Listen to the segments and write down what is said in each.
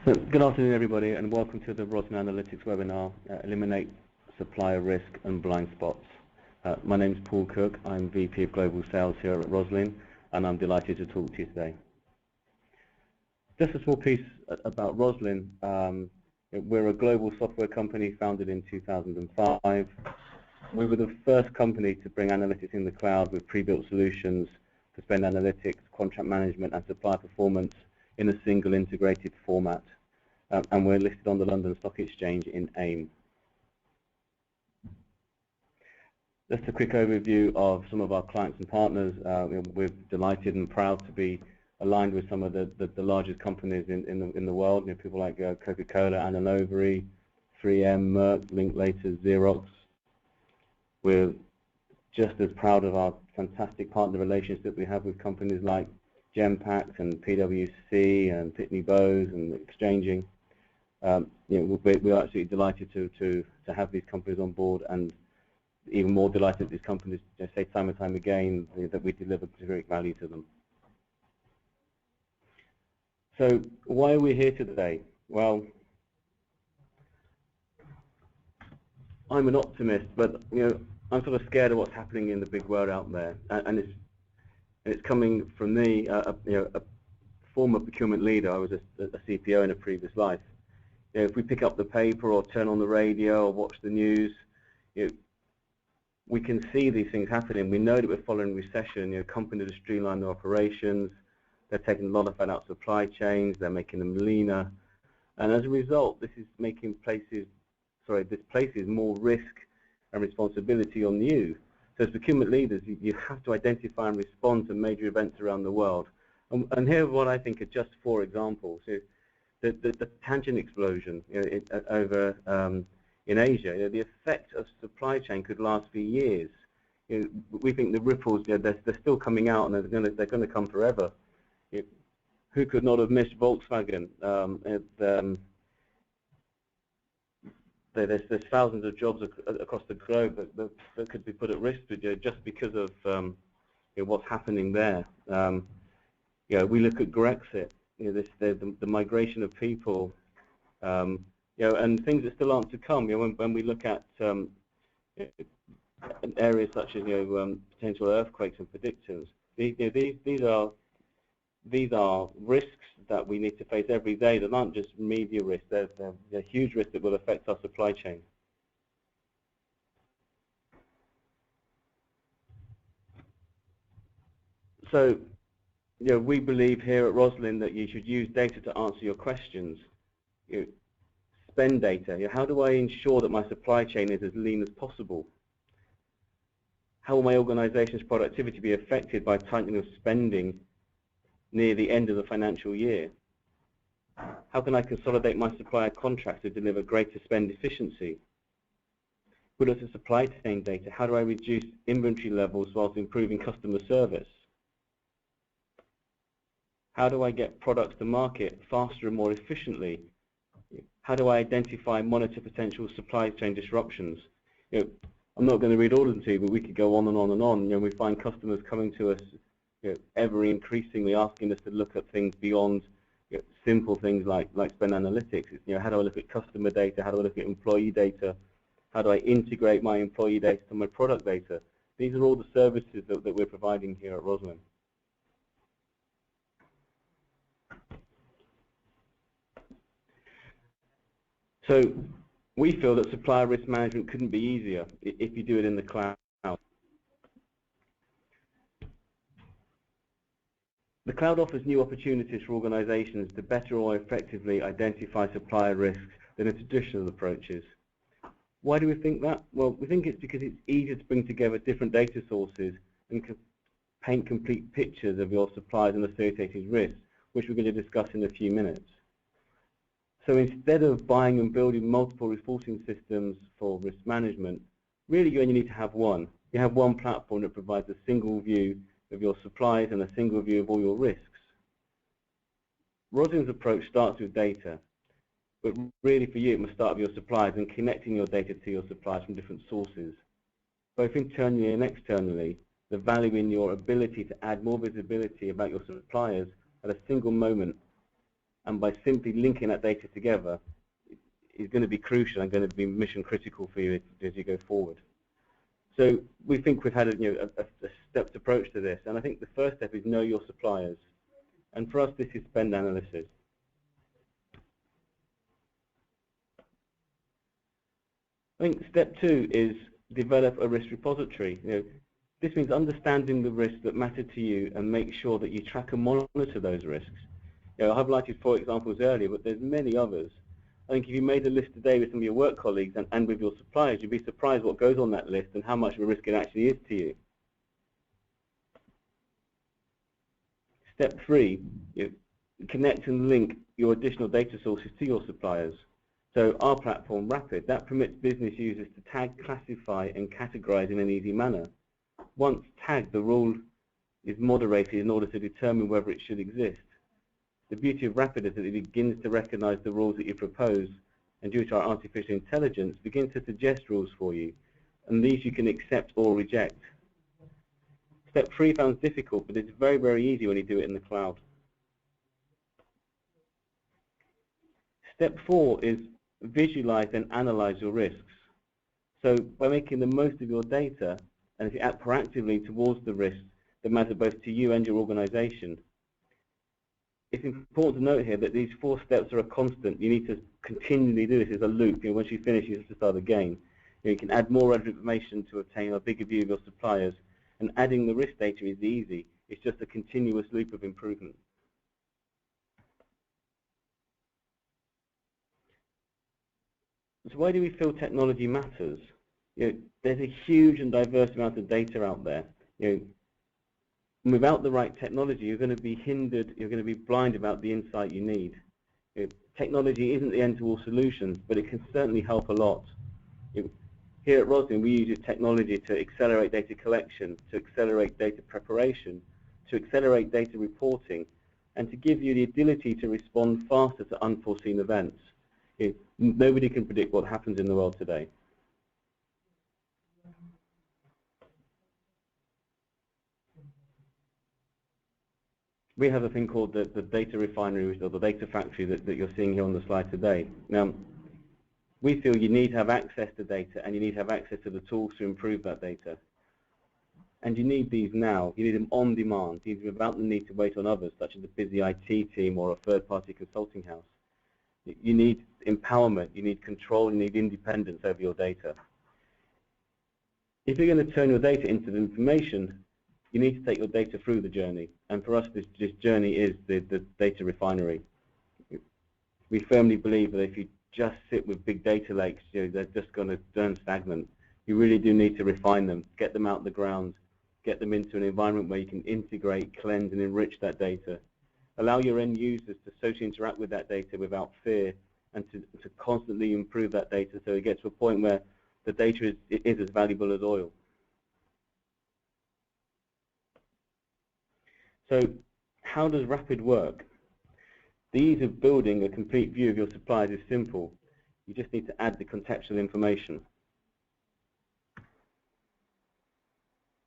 So, good afternoon, everybody, and welcome to the Roslin Analytics webinar, Eliminate Supplier Risk and Blind Spots. My name is Paul Cook. I'm VP of Global Sales here at Roslin, and I'm delighted to talk to you today. Just a small piece about Roslin. We're a global software company founded in 2005. We were the first company to bring analytics in the cloud with pre-built solutions for spend analytics, contract management, and supplier performance in a single integrated format. And we're listed on the London Stock Exchange in AIM. Just a quick overview of some of our clients and partners. We're delighted and proud to be aligned with some of the largest companies in the world. People like Coca-Cola, Ananovery, 3M, Merck, Linklater, Xerox. We're just as proud of our fantastic partner relations that we have with companies like Genpact and PwC and Pitney Bowes and Exchanging. We're absolutely delighted to have these companies on board, and even more delighted these companies say time and time again that we deliver great value to them. So why are we here today? Well, I'm an optimist, but I'm sort of scared of what's happening in the big world out there, and it's coming from me, a former procurement leader. I was a CPO in a previous life. If we pick up the paper or turn on the radio or watch the news, we can see these things happening. We know that we're following recession. Companies are streamlining their operations. They're taking a lot of out supply chains. They're making them leaner, and as a result, this places more risk and responsibility on you. So as procurement leaders, you have to identify and respond to major events around the world. And here are what I think are just 4 examples. The tangent explosion over in Asia, the effect of supply chain could last for years. We think the ripples, they're still coming out, and they're going to come forever. Who could not have missed Volkswagen? There's thousands of jobs across the globe that could be put at risk just because of what's happening there. We look at Brexit, the migration of people, and things that still aren't to come. When we look at areas such as potential earthquakes and predictors, these are risks that we need to face every day. That aren't just media risks. They're huge risks that will affect our supply chain. So, we believe here at Roslin that you should use data to answer your questions. Spend data. How do I ensure that my supply chain is as lean as possible? How will my organization's productivity be affected by tightening of spending near the end of the financial year? How can I consolidate my supplier contracts to deliver greater spend efficiency? With us to supply chain data, how do I reduce inventory levels whilst improving customer service? How do I get products to market faster and more efficiently? How do I identify and monitor potential supply chain disruptions? I'm not going to read all of them to you, but we could go on and on and on. We find customers coming to us ever increasingly asking us to look at things beyond simple things like spend analytics. How do I look at customer data? How do I look at employee data? How do I integrate my employee data to my product data? These are all the services that we're providing here at Roslin. So we feel that supplier risk management couldn't be easier if you do it in the cloud. The cloud offers new opportunities for organizations to better or effectively identify supplier risks than the traditional approaches. Why do we think that? Well, we think it's because it's easier to bring together different data sources and paint complete pictures of your suppliers and associated risks, which we're going to discuss in a few minutes. So instead of buying and building multiple reporting systems for risk management, really you only need to have one. You have one platform that provides a single view of your supplies and a single view of all your risks. Roslin's approach starts with data, but really for you it must start with your suppliers and connecting your data to your suppliers from different sources. Both internally and externally, the value in your ability to add more visibility about your suppliers at a single moment and by simply linking that data together is going to be crucial and going to be mission critical for you as you go forward. So we think we've had a stepped approach to this, and I think the first step is know your suppliers, and for us this is spend analysis. I think step 2 is develop a risk repository. This means understanding the risks that matter to you and make sure that you track and monitor those risks. I highlighted 4 examples earlier, but there's many others. I think if you made a list today with some of your work colleagues and with your suppliers, you'd be surprised what goes on that list and how much of a risk it actually is to you. Step 3, connect and link your additional data sources to your suppliers. So our platform, Rapid, that permits business users to tag, classify, and categorize in an easy manner. Once tagged, the rule is moderated in order to determine whether it should exist. The beauty of Rapid is that it begins to recognize the rules that you propose, and due to our artificial intelligence, begins to suggest rules for you, and these you can accept or reject. Step 3 sounds difficult, but it's very, very easy when you do it in the cloud. Step 4 is visualize and analyze your risks. So by making the most of your data, and if you act proactively towards the risks that matter both to you and your organization, it's important to note here that these 4 steps are a constant. You need to continually do this as a loop. Once you finish, you have to start again. You can add more information to obtain a bigger view of your suppliers, and adding the risk data is easy. It's just a continuous loop of improvement. So why do we feel technology matters? There's a huge and diverse amount of data out there. Without the right technology, you're going to be hindered, you're going to be blind about the insight you need. Technology isn't the end-to-all solutions, but it can certainly help a lot. Here at Roslin, we use technology to accelerate data collection, to accelerate data preparation, to accelerate data reporting, and to give you the ability to respond faster to unforeseen events. Nobody can predict what happens in the world today. We have a thing called the data refinery, or the data factory that you're seeing here on the slide today. Now, we feel you need to have access to data, and you need to have access to the tools to improve that data. And you need these now. You need them on demand, even without the need to wait on others, such as a busy IT team or a third-party consulting house. You need empowerment, you need control, you need independence over your data. If you're going to turn your data into the information, you need to take your data through the journey. And for us, this journey is the data refinery. We firmly believe that if you just sit with big data lakes, they're just going to turn stagnant. You really do need to refine them, get them out of the ground, get them into an environment where you can integrate, cleanse, and enrich that data. Allow your end users to socially interact with that data without fear, and to constantly improve that data so it gets to a point where the data is as valuable as oil. So how does Rapid work? The ease of building a complete view of your suppliers is simple. You just need to add the contextual information.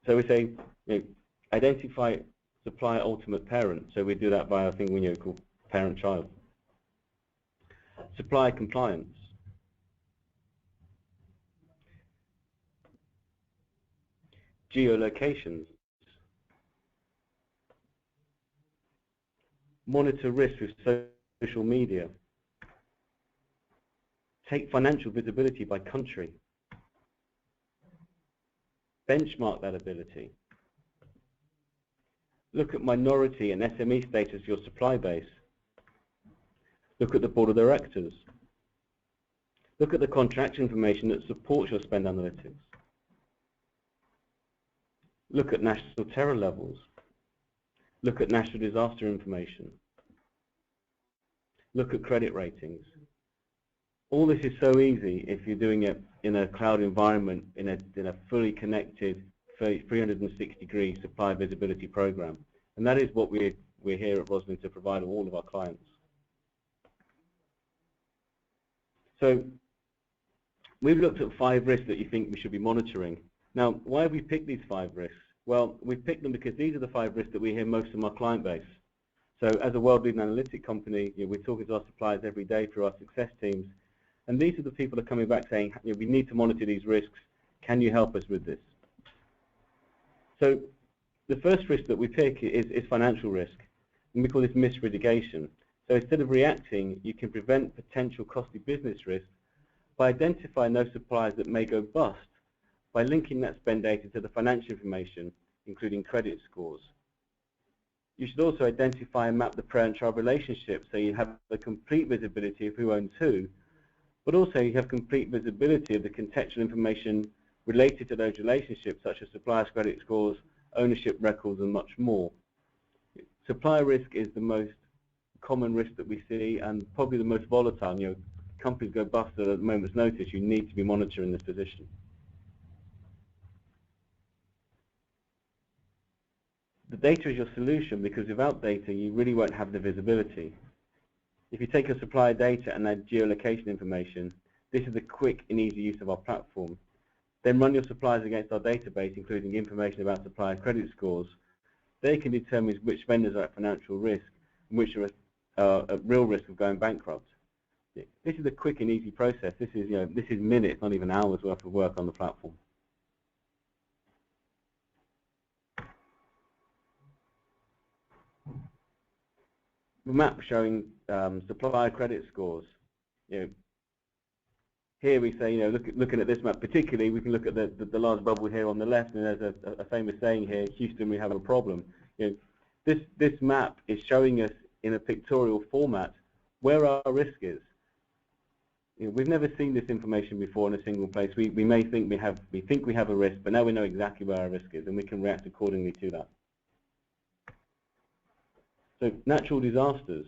So we say, identify supplier ultimate parent. So we do that via a thing we call parent-child. Supplier compliance. Geolocations. Monitor risk with social media. Take financial visibility by country. Benchmark that ability. Look at minority and SME status of your supply base. Look at the board of directors. Look at the contract information that supports your spend analytics. Look at national terror levels. Look at national disaster information. Look at credit ratings. All this is so easy if you're doing it in a cloud environment, in a fully connected 360-degree supply visibility program. And that is what we're here at Roslin to provide all of our clients. So we've looked at 5 risks that you think we should be monitoring. Now, why have we picked these 5 risks? Well, we've picked them because these are the 5 risks that we hear most from our client base. So as a world-leading analytic company, we're talking to our suppliers every day through our success teams, and these are the people that are coming back saying, we need to monitor these risks. Can you help us with this? So the first risk that we pick is financial risk, and we call this risk mitigation. So instead of reacting, you can prevent potential costly business risks by identifying those suppliers that may go bust by linking that spend data to the financial information, including credit scores. You should also identify and map the parent-child relationship so you have a complete visibility of who owns who, but also you have complete visibility of the contextual information related to those relationships, such as suppliers' credit scores, ownership records, and much more. Supplier risk is the most common risk that we see and probably the most volatile. Companies go bust at a moment's notice. You need to be monitoring this position. The data is your solution, because without data, you really won't have the visibility. If you take your supplier data and add geolocation information, this is a quick and easy use of our platform. Then run your suppliers against our database, including information about supplier credit scores. They can determine which vendors are at financial risk and which are at real risk of going bankrupt. This is a quick and easy process. This is minutes, not even hours worth of work on the platform. The map showing supplier credit scores. Here we say, looking at this map particularly, we can look at the large bubble here on the left, and there's a famous saying here: Houston, we have a problem. This map is showing us in a pictorial format where our risk is. We've never seen this information before in a single place. We may think we have a risk, but now we know exactly where our risk is, and we can react accordingly to that. So natural disasters,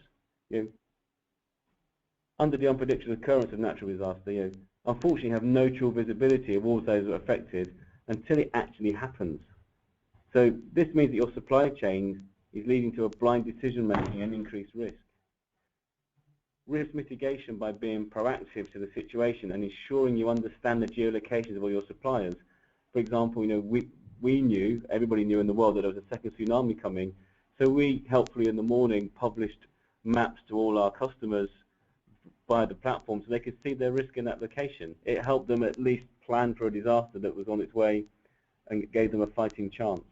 under the unpredictable occurrence of natural disaster, unfortunately have no true visibility of all those that are affected until it actually happens. So this means that your supply chain is leading to a blind decision making and increased risk. Risk mitigation by being proactive to the situation and ensuring you understand the geolocations of all your suppliers. For example, everybody knew in the world that there was a second tsunami coming. So we helpfully in the morning published maps to all our customers via the platform so they could see their risk in that location. It helped them at least plan for a disaster that was on its way and gave them a fighting chance.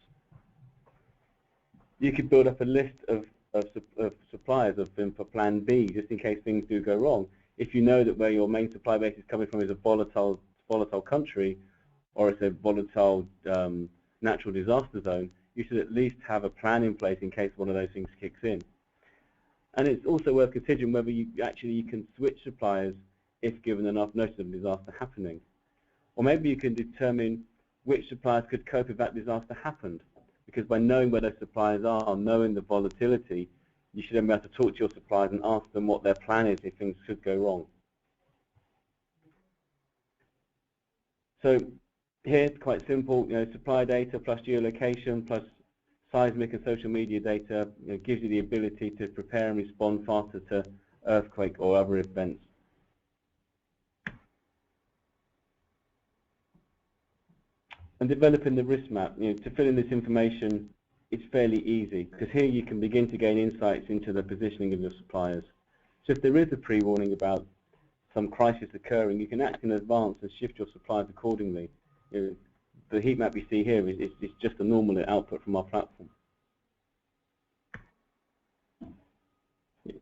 You could build up a list of suppliers for plan B, just in case things do go wrong. If you know that where your main supply base is coming from is a volatile country, or it's a volatile natural disaster zone, you should at least have a plan in place in case one of those things kicks in. And it's also worth considering whether you can switch suppliers if given enough notice of a disaster happening. Or maybe you can determine which suppliers could cope if that disaster happened. Because by knowing where those suppliers are, knowing the volatility, you should then be able to talk to your suppliers and ask them what their plan is if things should go wrong. So here, it's quite simple. Supplier data plus geolocation plus seismic and social media data gives you the ability to prepare and respond faster to earthquake or other events. And developing the risk map, to fill in this information, it's fairly easy, because here you can begin to gain insights into the positioning of your suppliers. So if there is a pre-warning about some crisis occurring, you can act in advance and shift your suppliers accordingly. The heat map you see here is just a normal output from our platform.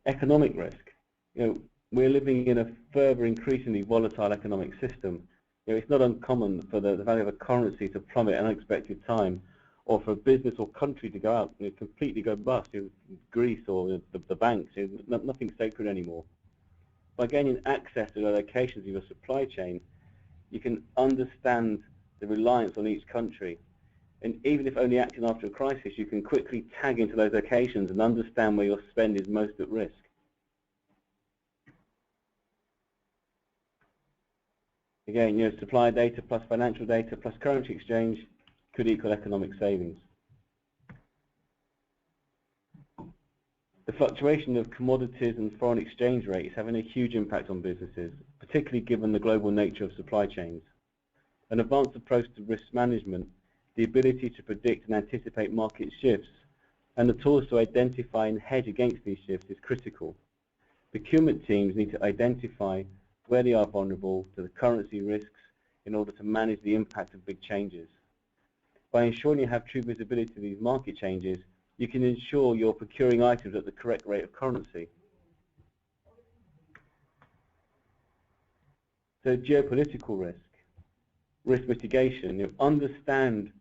Economic risk. We're living in a further increasingly volatile economic system. It's not uncommon for the value of a currency to plummet at an unexpected time, or for a business or country to go out and completely go bust. Greece or the banks, nothing's sacred anymore. By gaining access to the locations of your supply chain, you can understand the reliance on each country. And even if only acting after a crisis, you can quickly tag into those locations and understand where your spend is most at risk. Again, supply data plus financial data plus currency exchange could equal economic savings. The fluctuation of commodities and foreign exchange rates is having a huge impact on businesses, particularly given the global nature of supply chains. An advanced approach to risk management, the ability to predict and anticipate market shifts, And the tools to identify and hedge against these shifts is critical. Procurement teams need to identify where they are vulnerable to the currency risks in order to manage the impact of big changes. By ensuring you have true visibility to these market changes, you can ensure you're procuring items at the correct rate of currency. So geopolitical risk mitigation, understand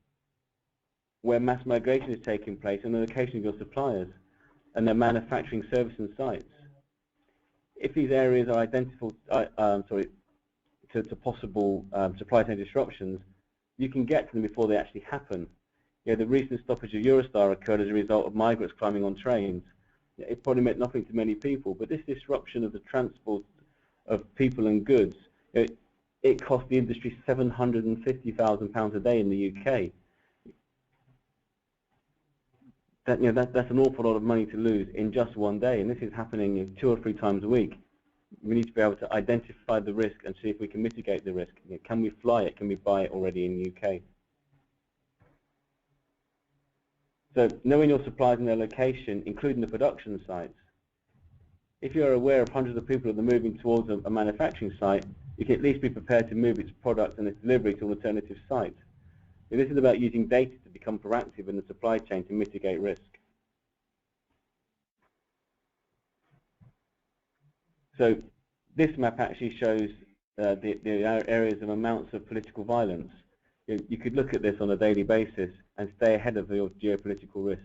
where mass migration is taking place and the location of your suppliers and their manufacturing service and sites. If these areas are identified to possible supply chain disruptions, you can get to them before they actually happen. The recent stoppage of Eurostar occurred as a result of migrants climbing on trains. It probably meant nothing to many people, but this disruption of the transport of people and goods, it cost the industry £750,000 a day in the UK. That's an awful lot of money to lose in just one day, and this is happening 2 or 3 times a week. We need to be able to identify the risk and see if we can mitigate the risk. Can we fly it? Can we buy it already in the UK? So knowing your suppliers and their location, including the production sites. If you're aware of hundreds of people that are moving towards a manufacturing site, you can at least be prepared to move its product and its delivery to an alternative site. This is about using data to become proactive in the supply chain to mitigate risk. So this map actually shows the areas of amounts of political violence. You could look at this on a daily basis and stay ahead of your geopolitical risks.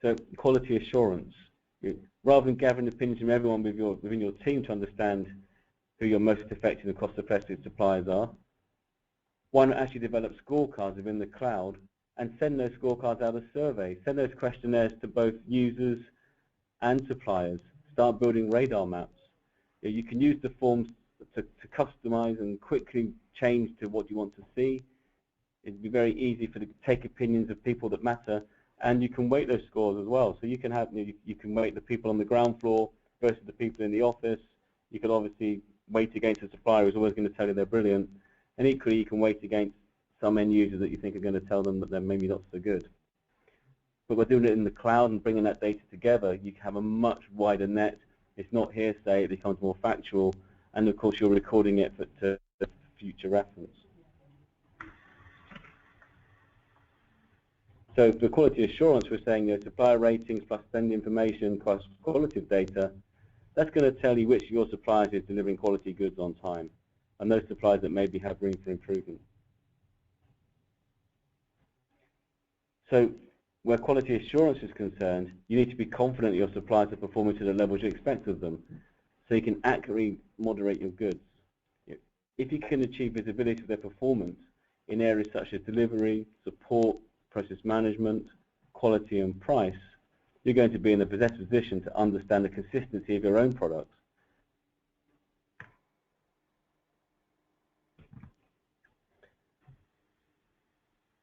So quality assurance. Rather than gathering opinions from everyone within your team to understand who your most effective and cost-effective suppliers are, why not actually develop scorecards within the cloud and send those scorecards out as surveys, send those questionnaires to both users and suppliers, start building radar maps. You can use the forms to customize and quickly change to what you want to see. It'd be very easy to take opinions of people that matter, and you can weight those scores as well. So you can have you can weight the people on the ground floor versus the people in the office. You can obviously weight against a supplier who's always going to tell you they're brilliant, and equally you can weight against some end users that you think are going to tell them that they're maybe not so good. But we're doing it in the cloud and bringing that data together. You can have a much wider net. It's not hearsay. It becomes more factual, and of course you're recording it for future reference. So for quality assurance, we're saying supplier ratings plus spend information plus qualitative data. That's going to tell you which of your suppliers is delivering quality goods on time, and those suppliers that maybe have room for improvement. So where quality assurance is concerned, you need to be confident that your suppliers are performing to the levels you expect of them, so you can accurately moderate your goods. If you can achieve visibility of their performance in areas such as delivery, support, process management, quality and price, you're going to be in a possessed position to understand the consistency of your own products.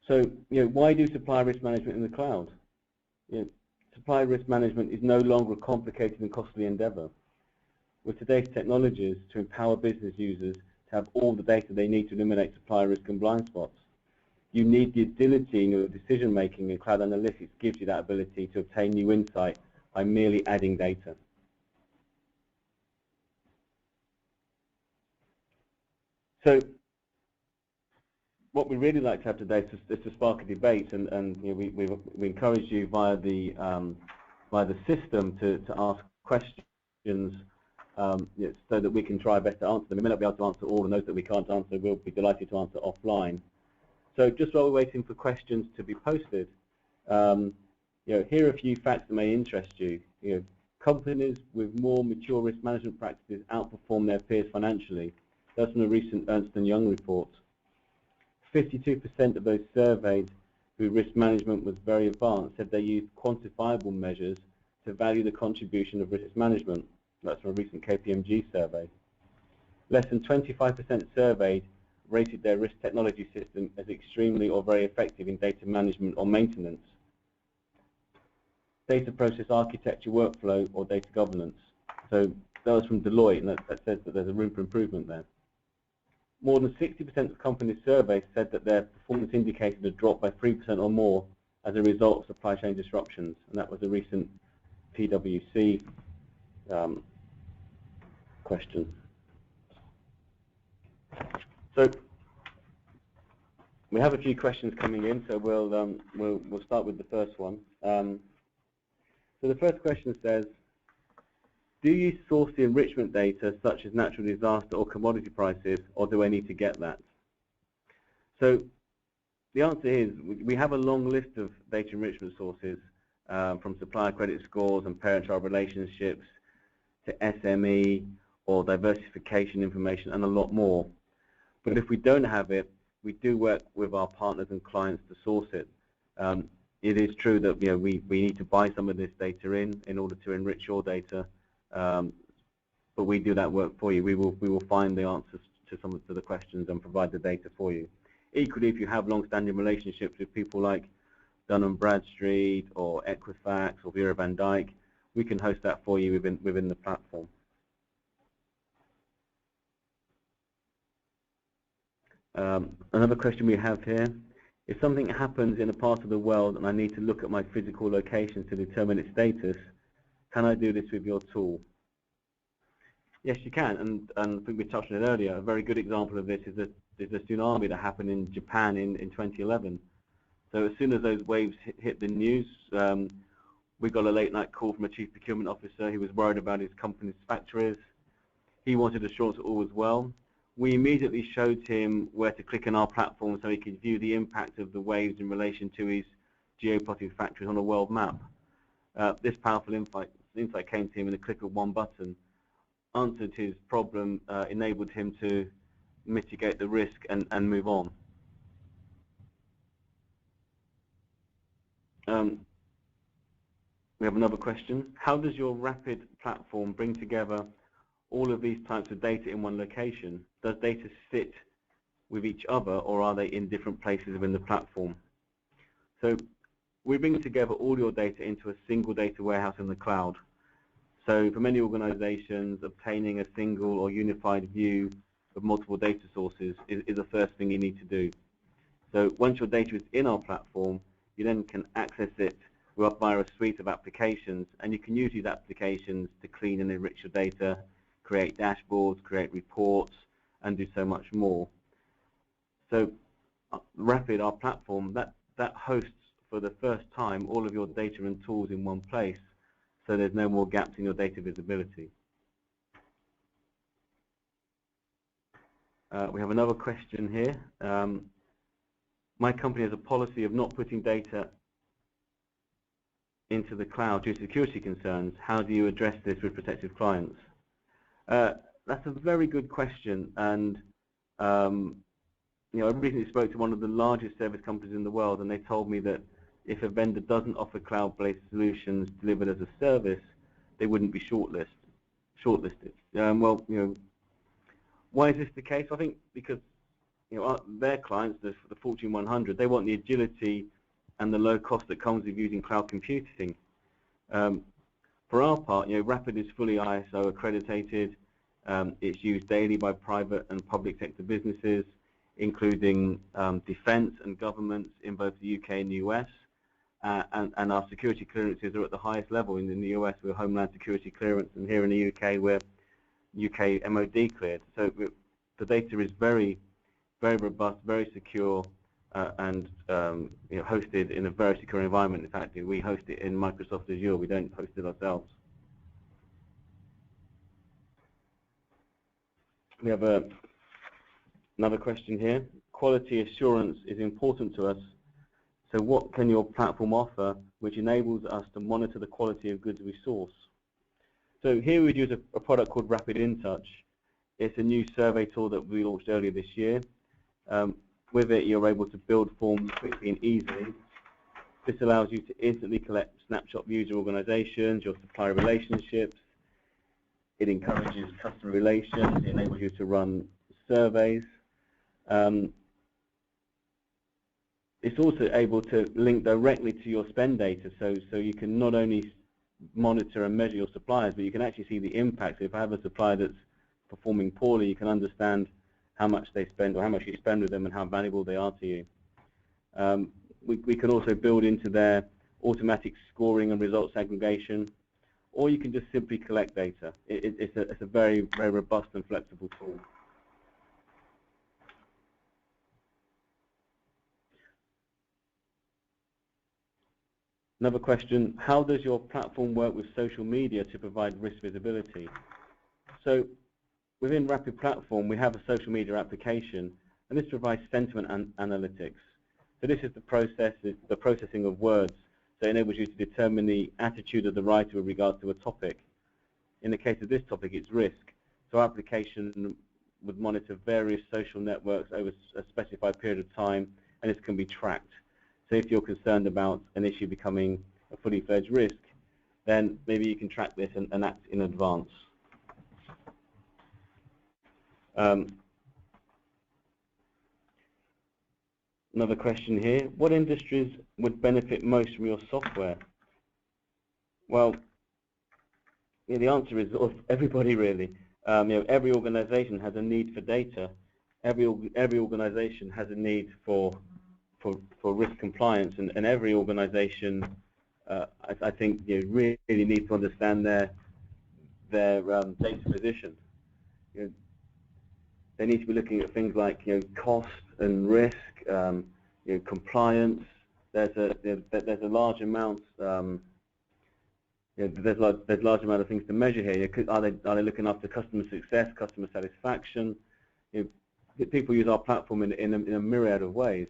So, why do supplier risk management in the cloud? Supplier risk management is no longer a complicated and costly endeavor. With today's technologies to empower business users to have all the data they need to eliminate supplier risk and blind spots, you need the agility in your decision making, and cloud analytics gives you that ability to obtain new insight by merely adding data. So what we really like to have today is to spark a debate, and we encourage you via the system to ask questions so that we can try our best to answer them. We may not be able to answer all, and those that we can't answer, we'll be delighted to answer offline. So just while we're waiting for questions to be posted, here are a few facts that may interest you. Companies with more mature risk management practices outperform their peers financially. That's from a recent Ernst & Young report. 52% of those surveyed whose risk management was very advanced said they used quantifiable measures to value the contribution of risk management. That's from a recent KPMG survey. Less than 25% surveyed rated their risk technology system as extremely or very effective in data management or maintenance, data process architecture, workflow, or data governance. So that was from Deloitte, and that says that there's a room for improvement there. more than 60% of companies surveyed said that their performance indicators had dropped by 3% or more as a result of supply chain disruptions, and that was a recent PwC question. So we have a few questions coming in, so we'll start with the first one. So the first question says, do you source the enrichment data such as natural disaster or commodity prices, or do I need to get that? So the answer is we have a long list of data enrichment sources, from supplier credit scores and parent-child relationships to SME or diversification information and a lot more. But if we don't have it, we do work with our partners and clients to source it. It is true that we need to buy some of this data in order to enrich your data. But we do that work for you. We will find the answers to the questions and provide the data for you. Equally, if you have long-standing relationships with people like Dun & Bradstreet or Equifax or Bureau van Dijk, we can host that for you within the platform. Another question we have here: if something happens in a part of the world and I need to look at my physical locations to determine its status, can I do this with your tool? Yes, you can, and I think we touched on it earlier. A very good example of this is the tsunami that happened in Japan in 2011. So as soon as those waves hit the news, we got a late-night call from a chief procurement officer. He was worried about his company's factories. He wanted assurance that all was well. We immediately showed him where to click on our platform so he could view the impact of the waves in relation to his geo-political factories on a world map. This powerful insight came to him in a click of one button, answered his problem, enabled him to mitigate the risk and move on. We have another question. How does your Rapid platform bring together all of these types of data in one location? Does data sit with each other, or are they in different places within the platform? So we bring together all your data into a single data warehouse in the cloud. So for many organizations, obtaining a single or unified view of multiple data sources is the first thing you need to do. So once your data is in our platform, you then can access it via a suite of applications, and you can use these applications to clean and enrich your data, create dashboards, create reports, and do so much more. So Rapid, our platform, that hosts for the first time all of your data and tools in one place, so there's no more gaps in your data visibility. We have another question here. My company has a policy of not putting data into the cloud due to security concerns. How do you address this with prospective clients? That's a very good question, and I recently spoke to one of the largest service companies in the world, and they told me that if a vendor doesn't offer cloud-based solutions delivered as a service, they wouldn't be shortlisted. Why is this the case? I think because their clients, the Fortune 100, they want the agility and the low cost that comes with using cloud computing. For our part, Rapid is fully ISO accredited. It's used daily by private and public sector businesses, including defense and governments in both the UK and the US. And our security clearances are at the highest level. In the US, we're Homeland Security clearance, and here in the UK, we're UK MOD cleared. So the data is very, very robust, very secure, and hosted in a very secure environment. In fact, we host it in Microsoft Azure. We don't host it ourselves. We have another question here. Quality assurance is important to us. So what can your platform offer which enables us to monitor the quality of goods we source? So here we use a product called Rapid InTouch. It's a new survey tool that we launched earlier this year. With it, you're able to build forms quickly and easily. This allows you to instantly collect snapshot views of organizations, your supplier relationships. It encourages customer relations. It enables you to run surveys. It's also able to link directly to your spend data, so you can not only monitor and measure your suppliers, but you can actually see the impact. So if I have a supplier that's performing poorly, you can understand how much they spend, or how much you spend with them, and how valuable they are to you. We can also build into their automatic scoring and results aggregation, or you can just simply collect data. It's a very, very robust and flexible tool. Another question, how does your platform work with social media to provide risk visibility? So within Rapid Platform, we have a social media application, and this provides sentiment analytics. So this is the processing of words. So it enables you to determine the attitude of the writer with regards to a topic. In the case of this topic, it's risk. So our application would monitor various social networks over a specified period of time, and this can be tracked. So if you're concerned about an issue becoming a fully fledged risk, then maybe you can track this and act in advance. Another question here, what industries would benefit most from your software? Well, yeah, the answer is everybody really. Every organization has a need for data. Every organization has a need for risk compliance, and every organization, I think, really needs to understand their data position. They need to be looking at things like cost and risk, compliance. There's a large amount. There's large amount of things to measure here. Are they looking after customer success, customer satisfaction? People use our platform in a myriad of ways.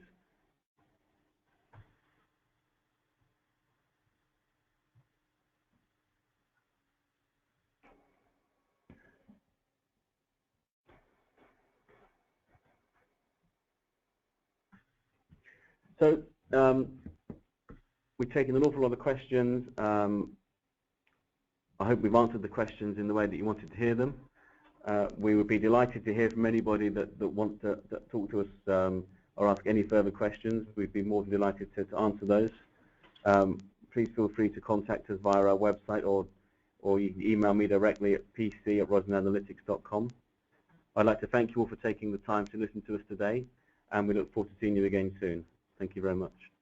So we've taken an awful lot of questions. I hope we've answered the questions in the way that you wanted to hear them. We would be delighted to hear from anybody that wants to talk to us or ask any further questions. We'd be more than delighted to answer those. Please feel free to contact us via our website, or you can email me directly at pc@rosinanalytics.com. I'd like to thank you all for taking the time to listen to us today, and we look forward to seeing you again soon. Thank you very much.